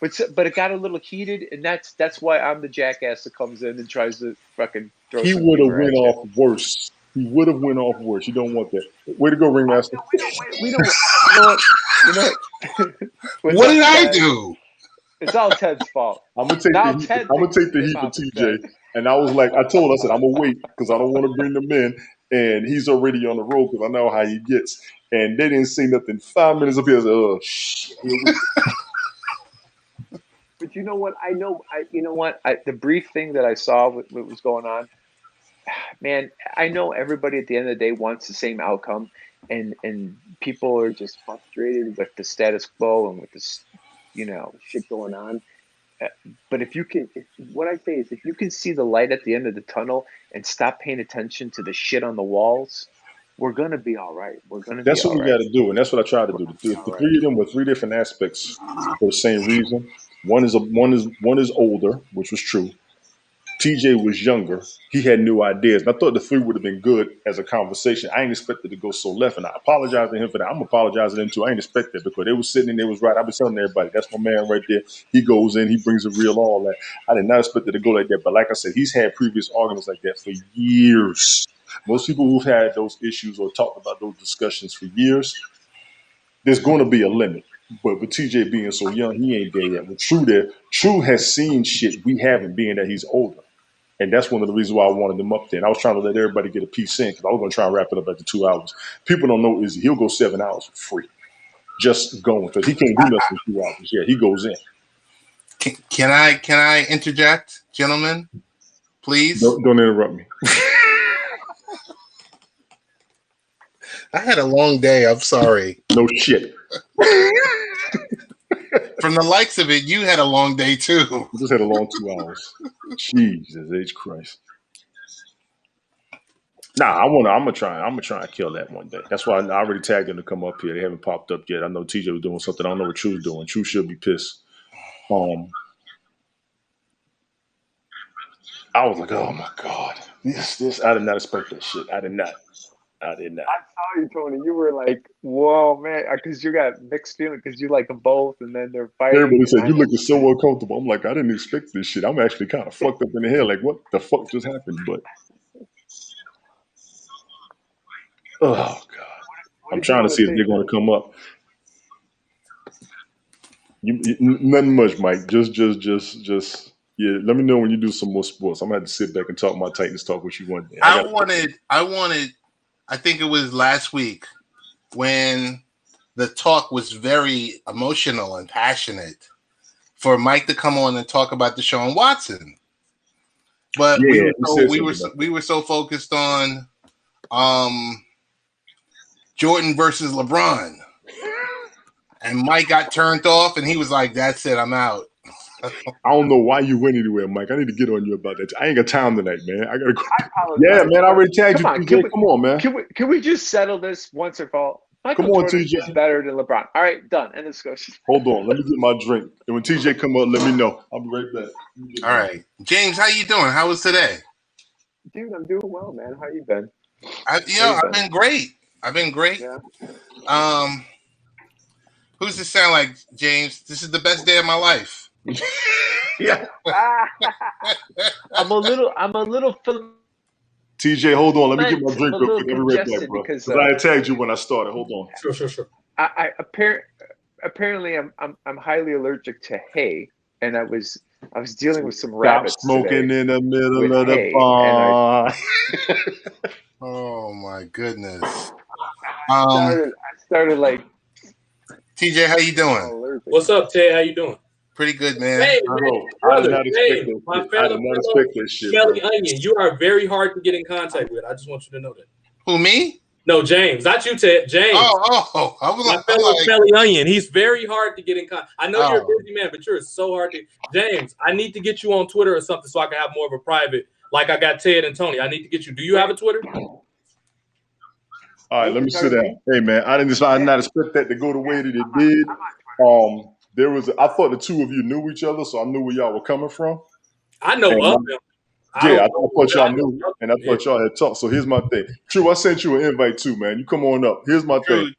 But it got a little heated, and that's why I'm the jackass that comes in and tries to fucking throw He some would have humor went at you. off worse. He would have went off worse. You don't want that. Way to go, Ringmaster. We don't. You know what? You know what? What's What up, did I Ted? do? It's all Ted's fault. I'm gonna take Now the heat. Ted I'm gonna thinks take the his heat for mouth is TJ. fed. And I was like, I said, I'm gonna wait because I don't want to bring them in. And he's already on the road because I know how he gets. And they didn't say nothing. 5 minutes up here, I said, oh shit. Here we But you know what? I know. You know what? The brief thing that I saw what was going on, man. I know everybody at the end of the day wants the same outcome, and people are just frustrated with the status quo and with this, shit going on. But what I say is, if you can see the light at the end of the tunnel and stop paying attention to the shit on the walls, we're gonna be all right. We're gonna be That's what all we right. got to do, and that's what I try to We're do. gonna be The all right. three of them were three different aspects for the same reason. One is older, which was true. TJ was younger. He had new ideas. And I thought the three would have been good as a conversation. I ain't expected to go so left, and I apologize to him for that. I'm apologizing to him too. I ain't expect that because they was sitting and they was right. I've been telling everybody, that's my man right there. He goes in, he brings a real all that. I did not expect it to go like that. But like I said, he's had previous arguments like that for years. Most people who've had those issues or talked about those discussions for years, there's going to be a limit. But with TJ being so young, he ain't there yet. With True there, True has seen shit we haven't, being that he's older. And that's one of the reasons why I wanted them up there. And I was trying to let everybody get a piece in because I was going to try and wrap it up after 2 hours. People don't know Izzy. He'll go 7 hours for free, just going because he can't do nothing in 2 hours. Yeah, he goes in. Can I interject, gentlemen? Please. Don't interrupt me. I had a long day. I'm sorry. No shit. From the likes of it, you had a long day too. We just had a long 2 hours. Jesus H Christ. Nah, I'm gonna try and kill that one day. That's why I already tagged them to come up here. They haven't popped up yet. I know TJ was doing something. I don't know what True's doing. True should be pissed. I was like, oh my God. This I did not expect that shit. I did not. I saw you, Tony. You were like, "Whoa, man!" Because you got mixed feelings because you like them both, and then they're fighting. Everybody said, you looking so uncomfortable. I'm like, I didn't expect this shit. I'm actually kind of fucked up in the head. Like, what the fuck just happened? But, oh, God. I'm trying to see if they're going to come up. Nothing much, Mike. Just, yeah, let me know when you do some more sports. I'm going to have to sit back and talk my Titans talk with you one day. I think it was last week when the talk was very emotional and passionate for Mike to come on and talk about Deshaun Watson. But yeah, we were so focused on Jordan versus LeBron. And Mike got turned off and he was like, that's it, I'm out. I don't know why you went anywhere, Mike. I need to get on you about that. I ain't got time tonight, man. I gotta go. Yeah, man. I already tagged you, TJ. Come on, man. Can we just settle this once and for all? Michael Jordan is better than LeBron. All right, done. End of discussion. Hold on. Let me get my drink. And when TJ come up, let me know. I'll be right back. All right. James, how you doing? How was today? Dude, I'm doing well, man. How you been? I've been great. Yeah. Who's this sound like, James? This is the best day of my life. Yeah. I'm a little TJ, hold on. Let me get my drink real quick. Let me right back, bro. Because I had tagged you when I started. Hold on. Sure. Apparently I'm highly allergic to hay, and I was dealing with some rabbits. Smoking in the middle of the barn. Oh my goodness. I started like. TJ, how you doing? What's up, Ted? How you doing? Pretty good, man. Hey, brother. I did not expect that shit. Smelly Onion, you are very hard to get in contact with. I just want you to know that. Who, me? No, James. Not you, Ted. James. Oh. I was my fellow Smelly Onion. He's very hard to get in contact. I know you're a busy man, but you're so hard to. James, I need to get you on Twitter or something so I can have more of a private. Like I got Ted and Tony. I need to get you. Do you have a Twitter? All right, let me sit down. Hey, man, I did not expect that to go the way that it did. I thought the two of you knew each other, so I knew where y'all were coming from. I know of them. I thought y'all knew, and I thought y'all had talked. So here's my thing. True, I sent you an invite too, man. You come on up. Here's my thing.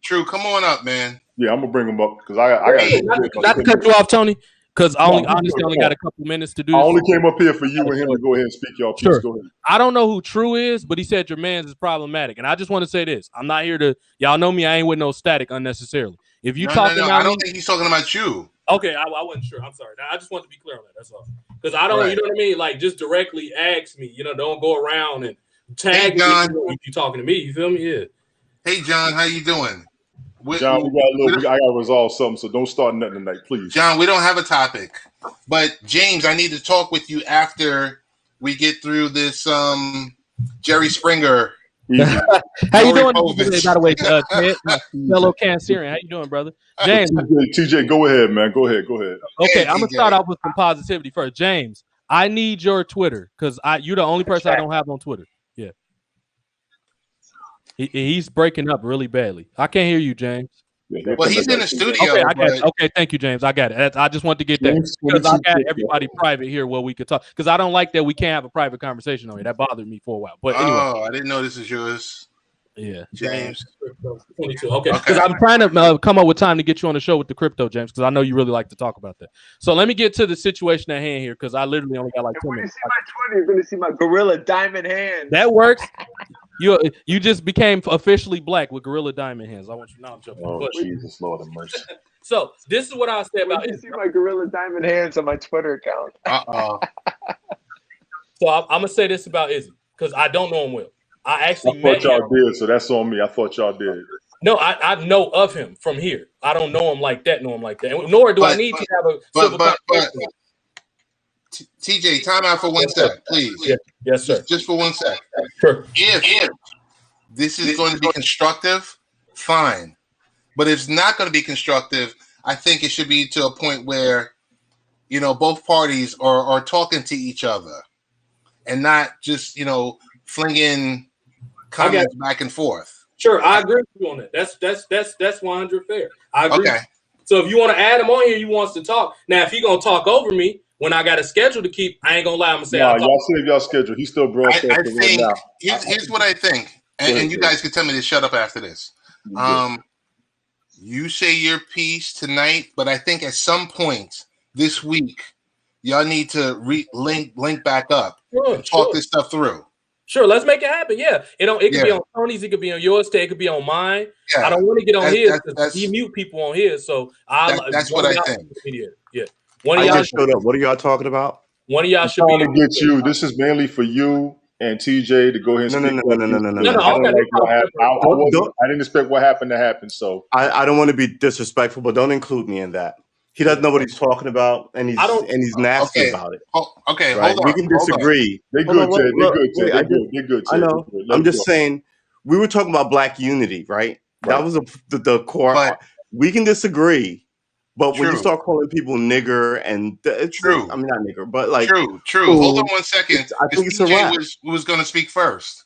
True, come on up, man. Yeah, I'm gonna bring him up because I Hey, not to cut you off, Tony, because I honestly only got a couple minutes to do I this. only came up here for you and him to go ahead and speak, y'all. Please Sure. go ahead. I don't know who True is, but he said your man's is problematic. And I just want to say this. I'm not here to, y'all know me, I ain't with no static unnecessarily. If you talking about I don't think he's talking about you. Okay, I wasn't sure. I'm sorry. I just want to be clear on that. That's all. Because I don't, you know what I mean? Like, just directly ask me. You know, don't go around and tag me if you talking to me. You feel me? Yeah. Hey, John, how you doing? John, I gotta resolve something, so don't start nothing tonight, please. John, we don't have a topic, but James, I need to talk with you after we get through this Jerry Springer. How you doing? By the way, Ted, fellow Cancerian. How you doing, brother? James. TJ, go ahead, man. Go ahead. Okay, I'm gonna start off with some positivity first. James, I need your Twitter because you're the only person I don't have on Twitter. Yeah. He's breaking up really badly. I can't hear you, James. Well, he's in the studio. Okay, I got it. Okay, thank you, James. I got it. I just wanted to get that because I got everybody private here where we could talk. Because I don't like that we can't have a private conversation on here. That bothered me for a while. But anyway, I didn't know this is yours. Yeah, James. 22. Okay, because I'm trying to come up with time to get you on the show with the crypto, James, because I know you really like to talk about that. So let me get to the situation at hand here because I literally only got like 2 minutes. When you see my Twitter, you're going to see my gorilla diamond hands. That works. You just became officially black with gorilla diamond hands. I want you to know I'm joking. Oh, Jesus, Lord have mercy. So this is what I'll say about it. You see my gorilla diamond hands on my Twitter account. So I'm gonna say this about Izzy because I don't know him well. I thought y'all did, so that's on me. I thought y'all did. No, I know of him from here. I don't know him like that. Nor do I need to have a civil conversation. TJ, time out for 1 sec, please. Yes, sir. Just for 1 sec. Sure. If this is going to be constructive, fine. But if it's not going to be constructive, I think it should be to a point where, you know, both parties are talking to each other and not just, you know, flinging comments back and forth. Sure, I agree with you on that. That's 100 fair. I agree. Okay. So if you want to add him on here, you wants to talk. Now, if he gonna talk over me when I got a schedule to keep, I ain't gonna lie. I'm gonna say, y'all save y'all schedule. He's still broadcasting. I think here's what I think, and you guys can tell me to shut up after this. You say your piece tonight, but I think at some point this week, y'all need to link back up and talk this stuff through. Sure, let's make it happen. Yeah, it could be on Tony's, it could be on yours, it could be on mine. Yeah. I don't want to get on his because he mute people on his. So that's what I think. Yeah. I just showed up. What are y'all talking about? One of y'all should be to get you. This is mainly for you and TJ to go ahead and speak. No. I didn't expect what happened to happen. So I don't want to be disrespectful, but don't include me in that. He doesn't know what he's talking about, and he's nasty about it. Okay, right? Hold on. We can disagree. They're good, Ted. They're good. I know. I'm just saying. We were talking about black unity, right? That was the core. We can disagree. But when you start calling people nigger and it's true, I mean not nigger, but like true. Hold on 1 second. I think it's a wrap. Was going to speak first.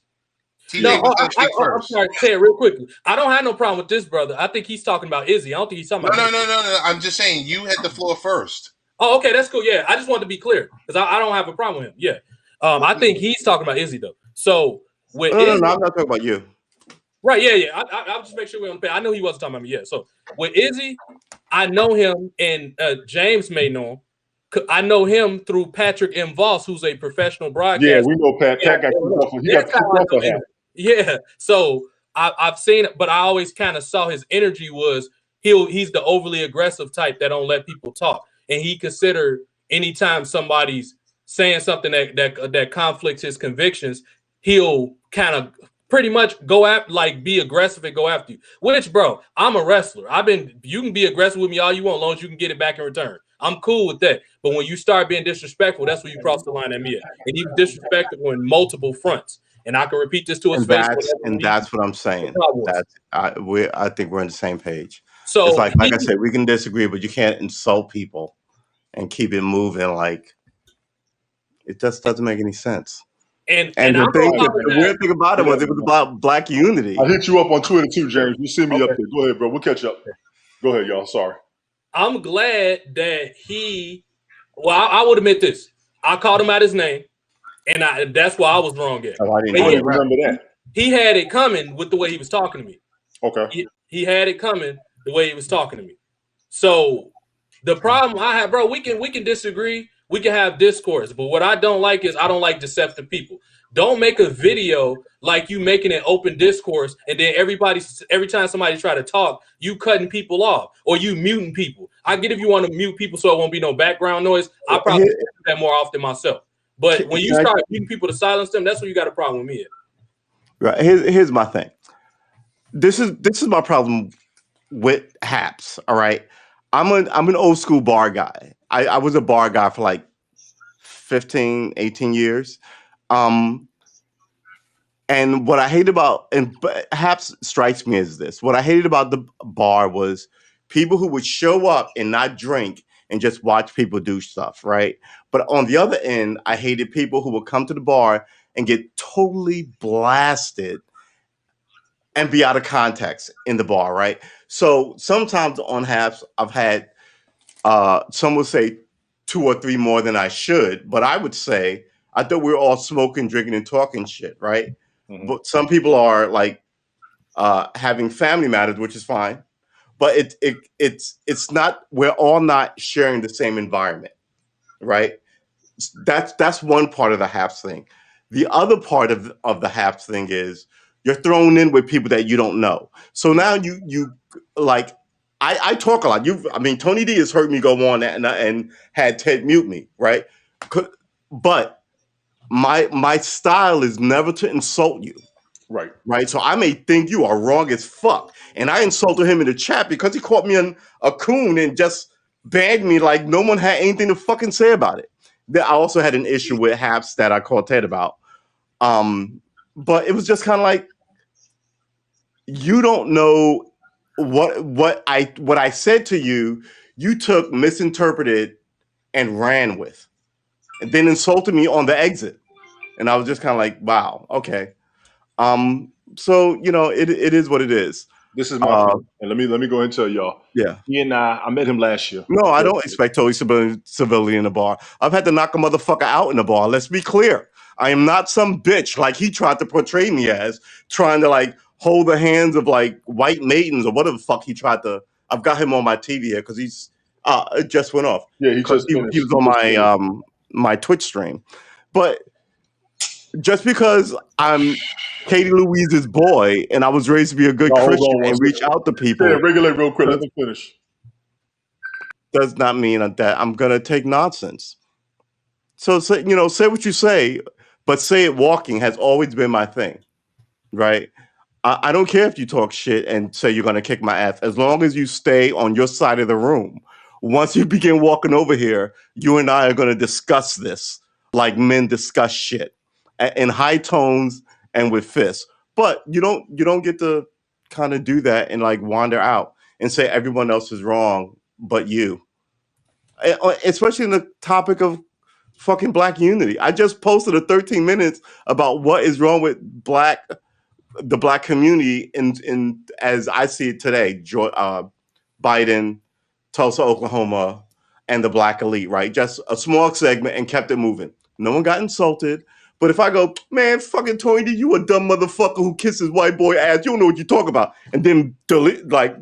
TJ was going to speak first. I'm sorry, say it real quickly. I don't have no problem with this, brother. I think he's talking about Izzy. I don't think he's talking about. No. I'm just saying you had the floor first. Oh, okay, that's cool. Yeah, I just wanted to be clear because I don't have a problem with him. Yeah, I think he's talking about Izzy though. So with no, I'm not talking about you. Right, yeah. I'll just make sure we're on the page. I know he wasn't talking about me yet. So with Izzy, I know him, and James may know him. I know him through Patrick M. Voss, who's a professional broadcaster. Yeah, we know Pat. Pat got Yeah, so I've seen it, but I always kind of saw his energy was he's the overly aggressive type that don't let people talk, and he considered anytime somebody's saying something that conflicts his convictions, he'll kind of pretty much go after, like, be aggressive and go after you. Which, bro, I'm a wrestler. You can be aggressive with me all you want, as long as you can get it back in return. I'm cool with that. But when you start being disrespectful, that's where you cross the line at me at. And he's disrespectful in multiple fronts. And I can repeat this to his face. That's what I'm saying. I think we're on the same page. So it's like I said, we can disagree, but you can't insult people and keep it moving. Like, it just doesn't make any sense. And the weird thing about it was about black unity. I hit you up on Twitter too, James. You see me up there. Go ahead, bro. We'll catch up. Go ahead, y'all. Sorry. I'm glad that I would admit this. I called him out his name, and that's why I was wrong at. I didn't remember that. He had it coming with the way he was talking to me. Okay. He had it coming the way he was talking to me. So the problem I have, bro, we can disagree. We can have discourse, but what I don't like is I don't like deceptive people. Don't make a video like you making an open discourse, and then every time somebody try to talk, you cutting people off or you muting people. I get if you want to mute people so it won't be no background noise. I probably do that more often myself. But when you start muting people to silence them, that's when you got a problem with me. Right. Here's my thing. This is my problem with Haps. All right. I'm an old school bar guy. I was a bar guy for like 15, 18 years. And what I hate about, and Haps strikes me as this, what I hated about the bar was people who would show up and not drink and just watch people do stuff, right? But on the other end, I hated people who would come to the bar and get totally blasted and be out of context in the bar, right? So sometimes on Haps, I've had, some would say 2 or 3 more than I should, but I would say, I thought we were all smoking, drinking, and talking shit, right? Mm-hmm. But some people are like having family matters, which is fine. But it's not. We're all not sharing the same environment, right? That's one part of the Haps thing. The other part of the Haps thing is you're thrown in with people that you don't know. So now you like. I talk a lot. Tony D has heard me go on and had Ted mute me, right? But my style is never to insult you. Right. So I may think you are wrong as fuck. And I insulted him in the chat because he caught me on a coon and just bagged me like no one had anything to fucking say about it. Then I also had an issue with Haps that I called Ted about. But it was just kind of like, you don't know what I said to you, you took, misinterpreted, and ran with. And then insulted me on the exit. And I was just kind of like, wow, okay. So it is what it is. This is my friend. And let me go and tell y'all. Yeah. He and I met him last year. No, I don't expect totally civility in the bar. I've had to knock a motherfucker out in the bar. Let's be clear. I am not some bitch like he tried to portray me as, trying to like hold the hands of like white maidens or whatever the fuck he tried to. I've got him on my TV here because he's it just went off. Yeah, he was on my my Twitch stream. But just because I'm Katie Louise's boy and I was raised to be a good Christian and reach out to people. Yeah, regulate real quick. Let me finish. Does not mean that I'm gonna take nonsense. So say what you say, but say it walking has always been my thing, right? I don't care if you talk shit and say you're gonna kick my ass, as long as you stay on your side of the room. Once you begin walking over here, you and I are gonna discuss this like men discuss shit. In high tones and with fists, but you don't get to kind of do that and like wander out and say everyone else is wrong but you, especially in the topic of fucking Black unity. I just posted a 13 minutes about what is wrong with the Black community in as I see it today. Biden, Tulsa, Oklahoma, and the Black elite, right? Just a small segment and kept it moving. No one got insulted. But if I go, man, fucking Tony D, you a dumb motherfucker who kisses white boy ass, you don't know what you talk about, and then delete, like,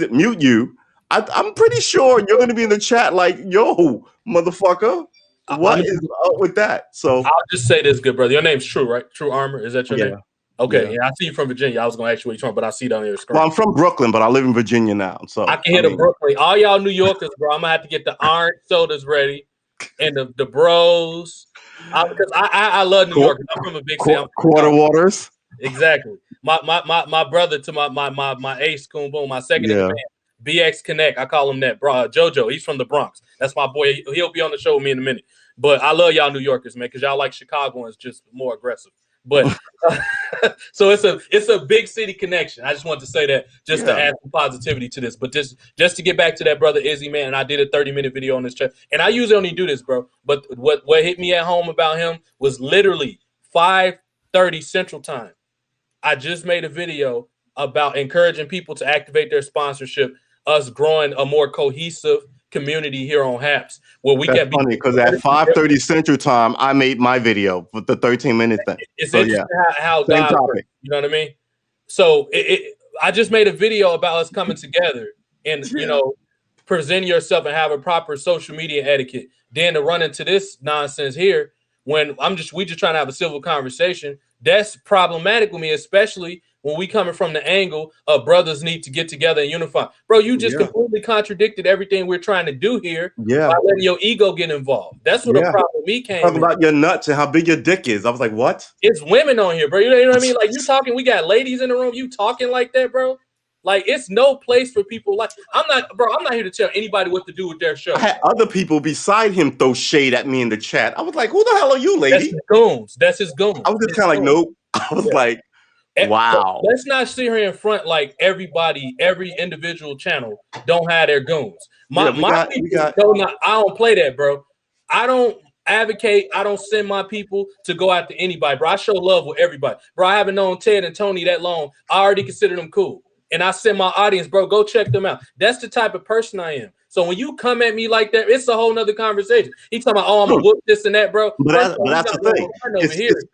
mute you, I'm pretty sure you're going to be in the chat like, yo, motherfucker, what is up with that? So I'll just say this, good brother. Your name's True, right? True Armor, is that your name? Okay, yeah, I see you from Virginia. I was going to ask you where you're from, but I see it on your screen. Well, I'm from Brooklyn, but I live in Virginia now. So I can hear the Brooklyn. All y'all New Yorkers, bro, I'm going to have to get the orange sodas ready and the bros. Because I love New York. I'm from a big city. Quarter waters. Exactly. My brother to my ace, Coon Boom, my second in the band, BX Connect. I call him that, bro. JoJo. He's from the Bronx. That's my boy. He'll be on the show with me in a minute. But I love y'all New Yorkers, man, because y'all like Chicagoans just more aggressive. But so it's a big city connection. I just want to say that just to add some positivity to this. But just to get back to that brother Izzy, man, and I did a 30-minute video on this chat. And I usually only do this, bro. But what hit me at home about him was literally 5:30 Central Time. I just made a video about encouraging people to activate their sponsorship, us growing a more cohesive community here on Haps, where we can be funny because at 5:30 Central Time, I made my video with the 13-minute thing. It's interesting how God works, you know what I mean? So I just made a video about us coming together and present yourself and have a proper social media etiquette. Then to run into this nonsense here when we just trying to have a civil conversation. That's problematic with me, especially when we coming from the angle of brothers need to get together and unify. Bro, you just completely contradicted everything we're trying to do here by letting your ego get involved. That's what the problem with me came. Talking about your nuts and how big your dick is. I was like, what? It's women on here, bro. You know what I mean? Like, you talking, we got ladies in the room. You talking like that, bro? Like, it's no place for people like I'm not here to tell anybody what to do with their show. I had other people beside him throw shade at me in the chat. I was like, who the hell are you, lady? That's his goons. That's his goons. I was just kind of like, nope. I was like, wow. Let's not sit here in front like everybody, every individual channel don't have their goons. I don't play that, bro. I don't advocate. I don't send my people to go after anybody, bro. I show love with everybody, bro. I haven't known Ted and Tony that long. I already consider them cool. And I send my audience, bro, go check them out. That's the type of person I am. So when you come at me like that, it's a whole nother conversation. He talking about, I'm gonna whoop this and that, bro. But that's the thing.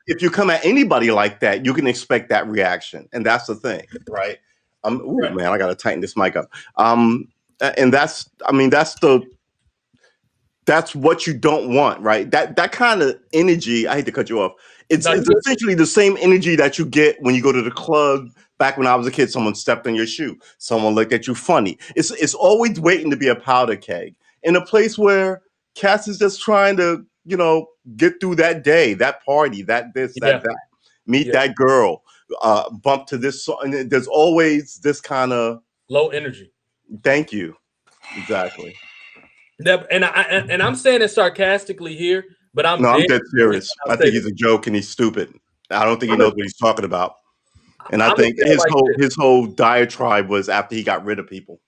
If you come at anybody like that, you can expect that reaction, and that's the thing, right? Man, I gotta tighten this mic up. And that's what you don't want, right? That kind of energy. I hate to cut you off. It's essentially the same energy that you get when you go to the club. Back when I was a kid, someone stepped on your shoe. Someone looked at you funny. It's always waiting to be a powder keg in a place where Cass is just trying to, get through that day, that party, that meet that girl, bump to this song. And there's always this kind of low energy. Thank you. Exactly. And I'm saying it sarcastically here, but I'm dead serious. I think he's a joke and he's stupid. I don't think he knows what he's talking about. And I think his whole diatribe was after he got rid of people.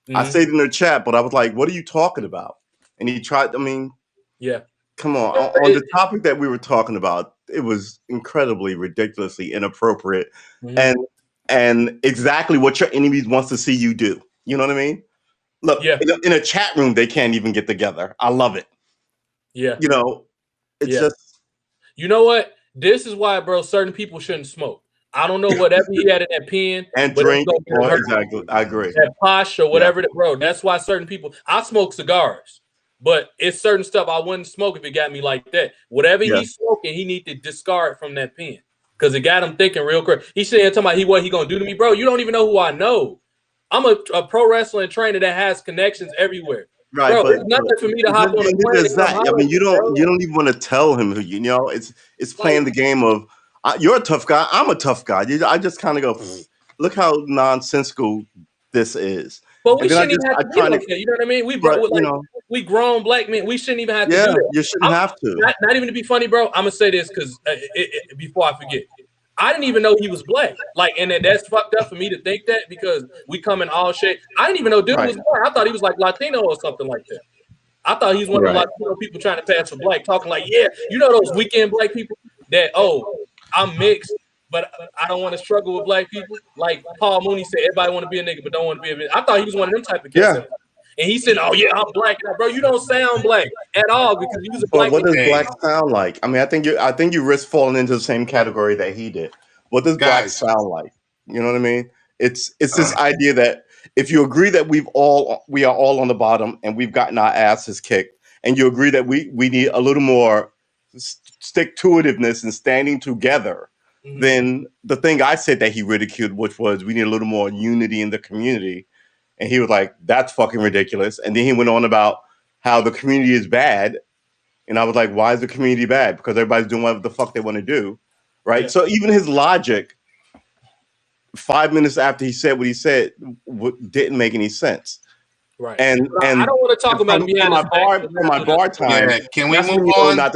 Mm-hmm. I said in the chat, but I was like, what are you talking about? And he tried, come on. On the topic that we were talking about, it was incredibly, ridiculously inappropriate. Mm-hmm. And exactly what your enemies wants to see you do. You know what I mean? Look, in a chat room, they can't even get together. I love it. Yeah. It's just. You know what? This is why, bro, certain people shouldn't smoke. I don't know whatever he had in that pen and drink. Exactly, I agree. That posh or whatever, bro. That's why certain people. I smoke cigars, but it's certain stuff I wouldn't smoke if it got me like that. Whatever he's smoking, he need to discard from that pen because it got him thinking real quick. He's sitting here talking about what he gonna do to me, bro. You don't even know who I know. I'm a pro wrestling trainer that has connections everywhere. Right, bro, it's nothing for me to hop on the plane. I mean, you don't even want to tell him who it's playing the game of. You're a tough guy. I'm a tough guy. I just kind of go, look how nonsensical this is. But we shouldn't even have to do like that. You know what I mean? We grown black men. We shouldn't even have to do that. You shouldn't have to. Not even to be funny, bro. I'm going to say this because before I forget. I didn't even know he was black. And that's fucked up for me to think that because we come in all shit. I didn't even know dude was black. I thought he was like Latino or something like that. I thought he was one of the Latino people trying to pass for black, talking like, those weekend black people that, I'm mixed, but I don't want to struggle with black people. Like Paul Mooney said, everybody want to be a nigga, but don't want to be a bitch. I thought he was one of them type of kids. Yeah. And he said, I'm black. Bro, you don't sound black at all because you was a black. What does black sound like? I mean, I think you risk falling into the same category that he did. What does black sound like? You know what I mean? It's this idea that if you agree that we are all on the bottom and we've gotten our asses kicked, and you agree that we need a little more stick-to-itiveness and standing together, then the thing I said that he ridiculed, which was we need a little more unity in the community. And he was like, that's fucking ridiculous. And then he went on about how the community is bad. And I was like, why is the community bad? Because everybody's doing whatever the fuck they want to do. Right. Yeah. So even his logic, 5 minutes after he said what he said, didn't make any sense. Right. And I don't want to talk about my bar time. Yeah. Can we move on? Not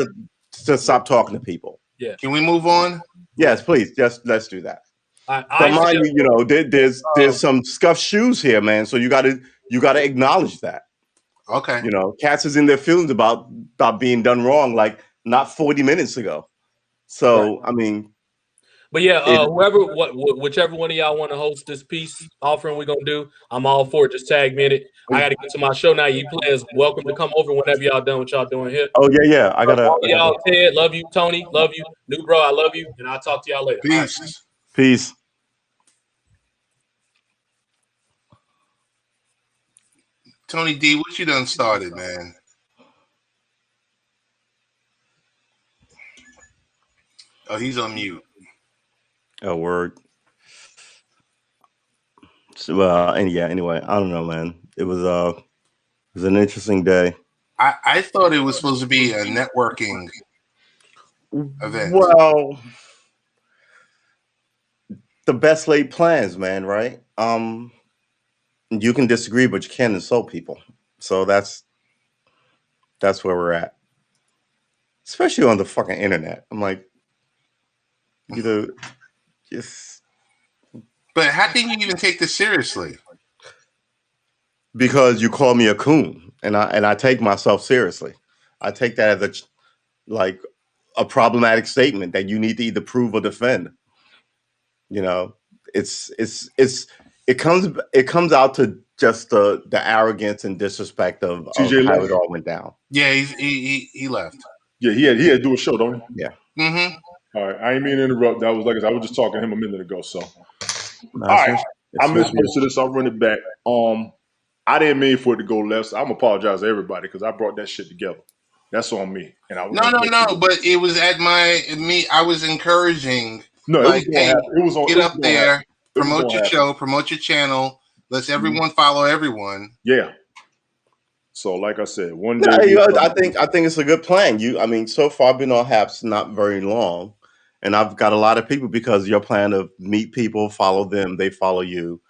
to stop talking to people. Yeah. Can we move on? Yes, please. Let's do that. But mind you, there's some scuffed shoes here, man. So you gotta acknowledge that. Okay. Cats is in their feelings about being done wrong, like not 40 minutes ago. So I mean. But whichever one of y'all want to host this peace offering we're gonna do, I'm all for it. Just tag me in it. I gotta get to my show now. You players welcome to come over whenever y'all done what y'all doing here. Oh yeah. I gotta y'all Ted, love you, Tony, love you, new bro, I love you, and I'll talk to y'all later. Peace. Peace. Tony D, what you done started, man? Oh, he's on mute. Oh, word. So, anyway, I don't know, man. It was an interesting day. I thought it was supposed to be a networking event. Well, the best laid plans, man, right? You can disagree, but you can't insult people. So that's where we're at. Especially on the fucking internet. I'm like, just But how can you even take this seriously? because you call me a coon, and I take myself seriously. I take that as a problematic statement that you need to either prove or defend. You know, it comes out to just the arrogance and disrespect of TJ how left. it all went down. Yeah, he left. Yeah, he had to do a show, don't he? Yeah. Mm-hmm. All right, I ain't mean to interrupt. That was I was just talking to him a minute ago. So, No, all right, it's I missed not- most of this. I'll run it back. I didn't mean for it to go left. So I'm apologize to everybody because I brought that shit together. That's on me. And I was No. But it was at I was encouraging. No, it Like, was going hey, to happen. It was on. get it was up gonna there, happen. It was promote gonna your happen. show, promote your channel. Let's everyone follow everyone. Yeah. So, like I said, one No, day I think it's a good plan. So far I've been on Haps not very long, and I've got a lot of people because your plan of meet people, follow them, they follow you,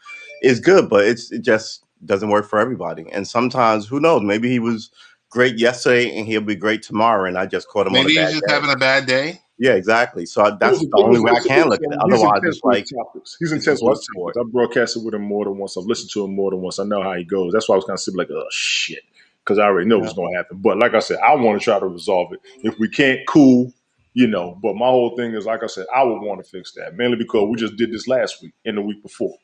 is good, but it just doesn't work for everybody. And sometimes, who knows? Maybe he was great yesterday and he'll be great tomorrow, and I just caught him on Maybe a he's bad just day. having a bad day. Yeah, exactly. So that's the only way I can look at it. Otherwise, it's like he's it's intense a with good sport. topics. I broadcasted with him more than once. I've listened to him more than once. I know how he goes. That's why I was kind of sitting like, oh shit, because I already know what's going to happen. But like I said, I want to try to resolve it. If we can't, cool, But my whole thing is, like I said, I would want to fix that mainly because we just did this last week and the week before.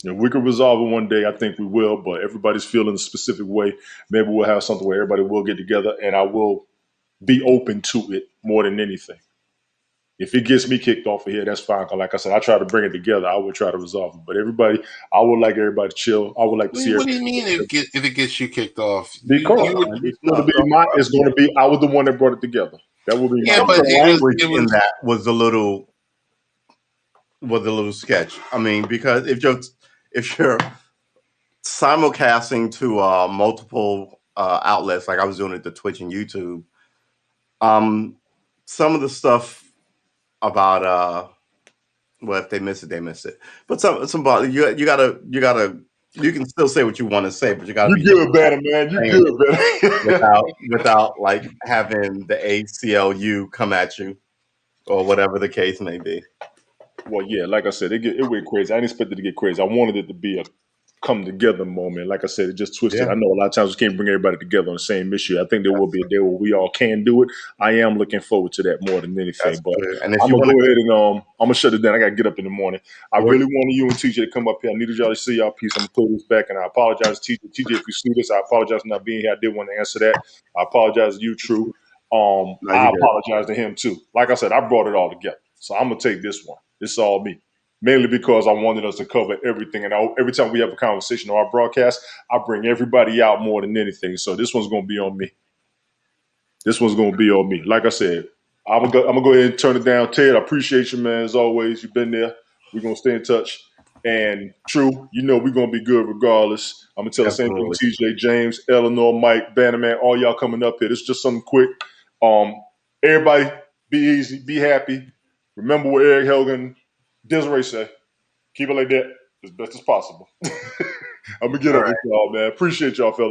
If we could resolve it one day, I think we will. But everybody's feeling a specific way. Maybe we'll have something where everybody will get together, and I will be open to it more than anything. If it gets me kicked off of here, that's fine. Cause like I said, I try to bring it together. I would try to resolve it. But I would like everybody to chill. I would like to see What do you everybody. mean if it gets you kicked off? Because it's going to be. I was the one that brought it together. That would be Yeah, my but the language in that was a little sketch. I mean, because if you're simulcasting to multiple outlets, like I was doing it to Twitch and YouTube, some of the stuff about well, if they miss it, they miss it. But you can still say what you want to say, but you gotta be good, better man. You good, better without like having the ACLU come at you or whatever the case may be. Well, yeah, like I said, it went crazy. I didn't expect it to get crazy. I wanted it to be a come together moment. Like I said, it just twisted. Yeah. I know a lot of times we can't bring everybody together on the same issue. I think there will be a day where we all can do it. I am looking forward to that more than anything. That's but good. And if I'm you gonna want go ahead and I'm gonna shut it down. I gotta get up in the morning. I really wanted you and TJ to come up here. I needed y'all to see y'all piece. I'm gonna play this back, and I apologize, TJ. TJ, if you see this, I apologize for not being here. I did want to answer that. I apologize to you, True. I apologize to him too. Like I said, I brought it all together. So I'm gonna take this one. It's all me. Mainly because I wanted us to cover everything. And every time we have a conversation on our broadcast, I bring everybody out more than anything. So this one's going to be on me. Like I said, I'm going to go ahead and turn it down. Ted, I appreciate you, man. As always, you've been there. We're going to stay in touch. And True, we're going to be good regardless. I'm going to tell the same thing to TJ, James, Eleanor, Mike, Bannerman, all y'all coming up here. This is just something quick. Everybody be easy, be happy. Remember what Eric Helgen, Desiree say, keep it like that as best as possible. I'm going to get up with y'all, man. Appreciate y'all, fellas.